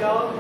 बहुत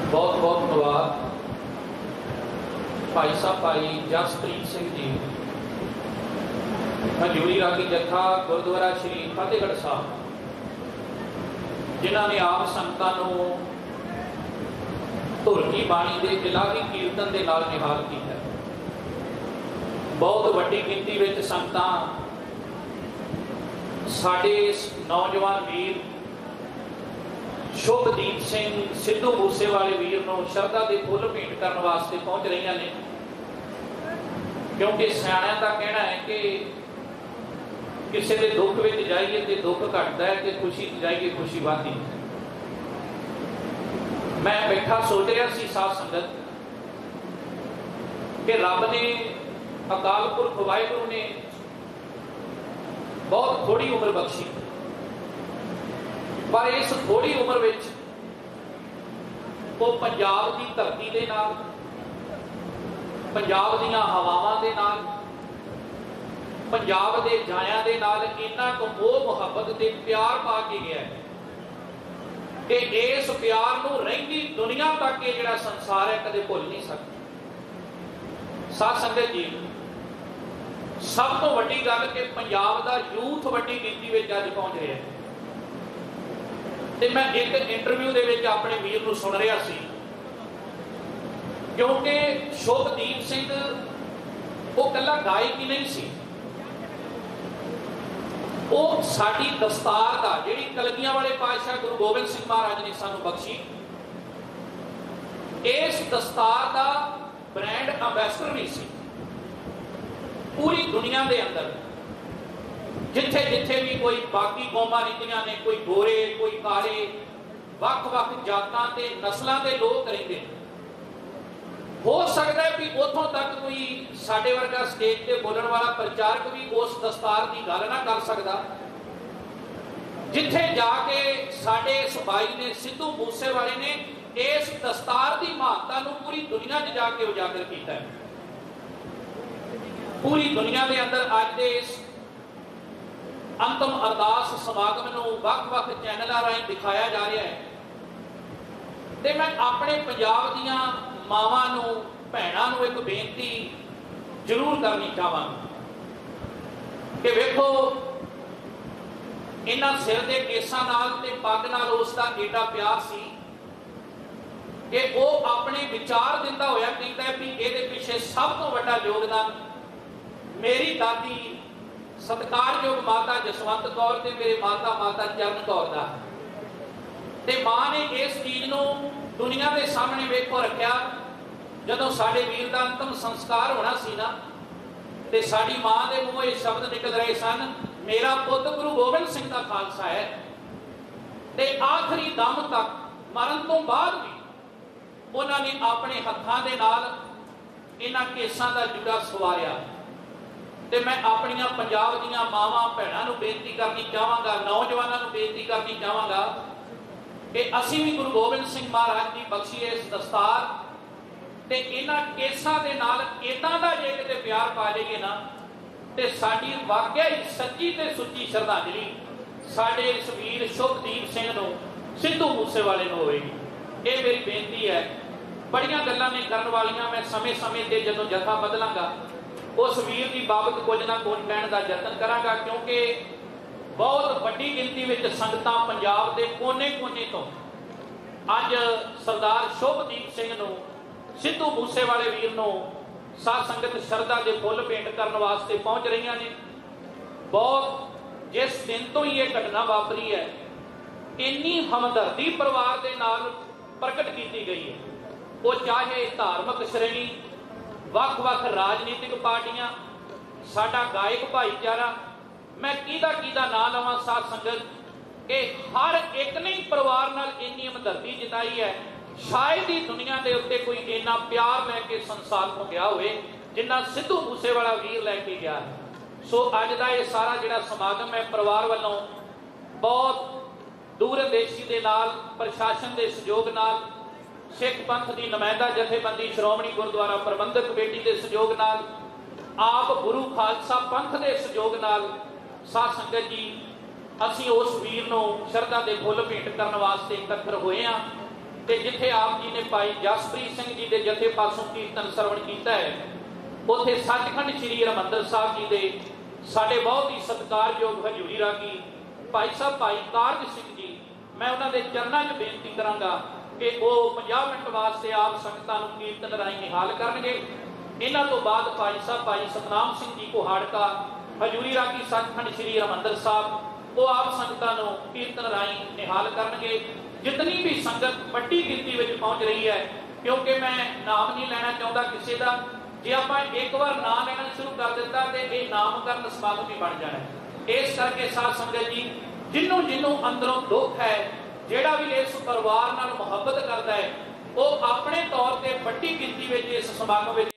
बहुत बहुत धन्यवाद भाई साहब भाई जसप्रीत सिंह जी, हजूरी रागी जत्था गुरुद्वारा श्री फतेहगढ़ साहब, जिन्होंने आप संगतां ढोलकी बाणी के इलाही कीर्तन के नाल निहाल किया। बहुत वड्डी गिनती में संगतां साडे नौजवान वीर शुभदीप सिंह सिद्धू मूसेवाले वीर को शरधा के फुल भेंट करने वास्ते पहुंच रही ने, क्योंकि सियाणियां का कहना है कि किसी के दुख में जाइए तो दुख घटता है, कि खुशी जाइए खुशी बढ़ती है। मैं बैठा सोच रहा सी साध संगत कि रब ने अकाल पुरख वाहिगुरू ने बहुत थोड़ी उम्र बख्शी, पर इस थोड़ी उम्र में वो पंजाब की धरती के नाल, पंजाब दीयां हवावां दे नाल, पंजाब के जाया के नाल इन्ना को मोह मुहब्बत ते प्यार पा के गया है कि इस प्यार को रहिंदी दुनिया तक ये जिहड़ा संसार है कदे भुल नहीं सकता। साध संगत जी, सब तो वड्डी गल कि पंजाब का यूथ वड्डी गिनती में अज पहुंच रहा है। तो मैं एक इंटरव्यू दे विच अपने वीर को सुन रहा सी, क्योंकि शुभदीप सिंह वो कला गायक ही नहीं सी, वो साडी दस्तार का जिहड़ी कलगियां वाले पातशाह गुरु गोबिंद सिंह महाराज ने सानू बख्शी, इस दस्तार का ब्रांड अंबैसडर भी सी पूरी दुनिया के अंदर। जिथे जिथे भी कोई बाकी कौमां रहिंदियां ने, कोई गोरे कोई काले, वख-वख जातां ते नस्लां के लोग रहिंदे, हो सकता है कि उतों तक कोई साडे वर्गा स्टेज पे बोलण वाला प्रचारक भी उस दस्तार की गल ना कर सकता, जिथे जाके साडे इस भाई ने सिद्धू मूसेवाले ने इस दस्तार की महत्ता को पूरी दुनिया च जाके उजागर किया है। पूरी दुनिया के अंदर अज के इस अंतम अरदास समागम को वख-वख चैनलों राही दिखाया जा रहा है। तो मैं अपने पंजाब दीयां मावां नूं भैणां नूं एक बेनती जरूर करनी चाहांगा कि वेखो, इन्हां सिर दे केसां नाल ते पग नाल उसका एडा प्यार सी कि वो अपने विचार दिंदा होया कहंदा है कि इहदे पिछे सब तो वड्डा योगदान मेरी दादी सत्कारयोग माता जसवंत कौर ते मेरे माता चरण कौर दा। ते मां ने इस चीज नूं दुनिया के सामने वेखो रखा। जदों साडे वीर दा अंतिम संस्कार होना सी ना, ते साडी मां दे मूंहों ये शब्द निकल रहे सन, मेरा पुत गुरु गोबिंद सिंह दा खालसा है। ते आखिरी दम तक मरण तो बाद भी उन्होंने अपने हत्थां दे नाल इन्हां केसां दा जूड़ा सवारिया। ते मैं अपनियां पंजाब दीयां मावां भैणां नूं बेनती करनी चाहांगा, नौजवानों नूं बेनती करनी चाहांगा कि असीं भी गुरु गोबिंद सिंह महाराज की बख्शी इस दस्तार ते इन्हां केसां दे नाल इदां दा जे किते प्यार पा लईए ना, ते साडी वाकई ही सच्ची ते सुच्ची श्रद्धांजलि साडे इस वीर शुभदीप सिंह नूं सिद्धू मूसेवाले नूं होएगी। ये मेरी बेनती है। बड़ियां गल्लां ने करन वालियां, मैं समय समय ते जदों जथा बदलांगा उस वीर की बाबत कुछ ना कुछ कहने का यत्न करांगा, क्योंकि बहुत वड्डी गिनती में संगतां पंजाब के कोने कोने तो अज सरदार शुभदीप सिंह नूं सिद्धू मूसेवाले वीर नूं साध संगत शरधा के फुल भेंट करने वास्ते पहुंच रही ने। बहुत जिस दिन तो ही यह घटना वापरी है, इन्नी हमदर्दी परिवार के नाल प्रकट की गई है। वो चाहे धार्मिक श्रेणी, वख-वख राजनीतिक पार्टियां, साडा गायक भाईचारा, मैं किहदा नाम लवां साध संगत, कि हर एक ने परिवार नाल इन्नी हमदर्दी जताई है। शायद ही दुनिया के उत्ते कोई इन्ना प्यार लैके संसार को गया होवे जिन्ना सिद्धू मूसेवाला वीर लैके गया है। सो अज का यह सारा जिहड़ा समागम है परिवार वालों बहुत दूरदेशी के नाल, प्रशासन के सहयोग नाल, सिख पंथ की नुमाइंदा जथेबंदी श्रोमणी गुरुद्वारा प्रबंधक कमेटी के सहयोग नाल, आप गुरु खालसा पंथ के सहयोग नाल साध संगत जी असीं उस वीर नूं शरधा के फुल भेंट करने वास्ते इकट्ठे होए हाँ। ਤੇ ਜਿੱਥੇ ਆਪ ਜੀ ਨੇ ਭਾਈ ਜਸਪ੍ਰੀਤ ਸਿੰਘ ਜੀ ਦੇ ਜਥੇ ਪਾਸੋਂ ਕੀਰਤਨ ਸਰਵਣ ਕੀਤਾ ਹੈ, ਉੱਥੇ ਸੱਚਖੰਡ ਸ੍ਰੀ ਹਰਿਮੰਦਰ ਸਾਹਿਬ ਜੀ ਦੇ ਸਾਡੇ ਬਹੁਤ ਹੀ ਸਤਿਕਾਰਯੋਗ ਹਜ਼ੂਰੀ ਰਾਗੀ ਭਾਈ ਸਾਹਿਬ ਭਾਈ ਕਾਰਜ ਸਿੰਘ ਜੀ, ਮੈਂ ਉਹਨਾਂ ਦੇ ਚਰਨਾਂ 'ਚ ਬੇਨਤੀ ਕਰਾਂਗਾ ਕਿ ਉਹ 50 ਮਿੰਟ ਵਾਸਤੇ ਆਪ ਸੰਗਤਾਂ ਨੂੰ ਕੀਰਤਨ ਰਾਹੀਂ ਨਿਹਾਲ ਕਰਨਗੇ। ਇਹਨਾਂ ਤੋਂ ਬਾਅਦ ਭਾਈ ਸਾਹਿਬ ਭਾਈ ਸਤਨਾਮ ਸਿੰਘ ਜੀ ਕੋਹਾੜਕਾ ਹਜ਼ੂਰੀ ਰਾਗੀ ਸੱਚਖੰਡ ਸ੍ਰੀ ਹਰਿਮੰਦਰ ਸਾਹਿਬ, ਉਹ ਆਪ ਸੰਗਤਾਂ ਨੂੰ ਕੀਰਤਨ ਰਾਹੀਂ ਨਿਹਾਲ ਕਰਨਗੇ। ਜਿਤਨੀ ਵੀ ਸੰਗਤ ਵੱਡੀ ਗਿਣਤੀ ਵਿੱਚ ਪਹੁੰਚ ਰਹੀ ਹੈ, ਕਿਉਂਕਿ ਮੈਂ ਨਾਮ ਨਹੀਂ ਲੈਣਾ ਚਾਹੁੰਦਾ ਕਿਸੇ ਦਾ, ਜੇ ਆਪਾਂ ਇੱਕ ਵਾਰ ਨਾਮ ਲੈਣਾ ਸ਼ੁਰੂ ਕਰ ਦਿੱਤਾ ਤੇ ਇਹ ਨਾਮਕਰਨ ਸਮਾਗਮ ਹੀ ਬਣ ਜਾਣਾ ਹੈ। ਇਸ ਕਰਕੇ ਸਾਧ ਸੰਗਤ ਜੀ, ਜਿਹਨੂੰ ਅੰਦਰੋਂ ਦੁੱਖ ਹੈ, ਜਿਹੜਾ ਵੀ ਇਸ ਪਰਿਵਾਰ ਨਾਲ ਮੁਹੱਬਤ ਕਰਦਾ ਹੈ, ਉਹ ਆਪਣੇ ਤੌਰ ਤੇ ਵੱਡੀ ਗਿਣਤੀ ਵਿੱਚ ਇਸ ਸਮਾਗਮ ਵਿੱਚ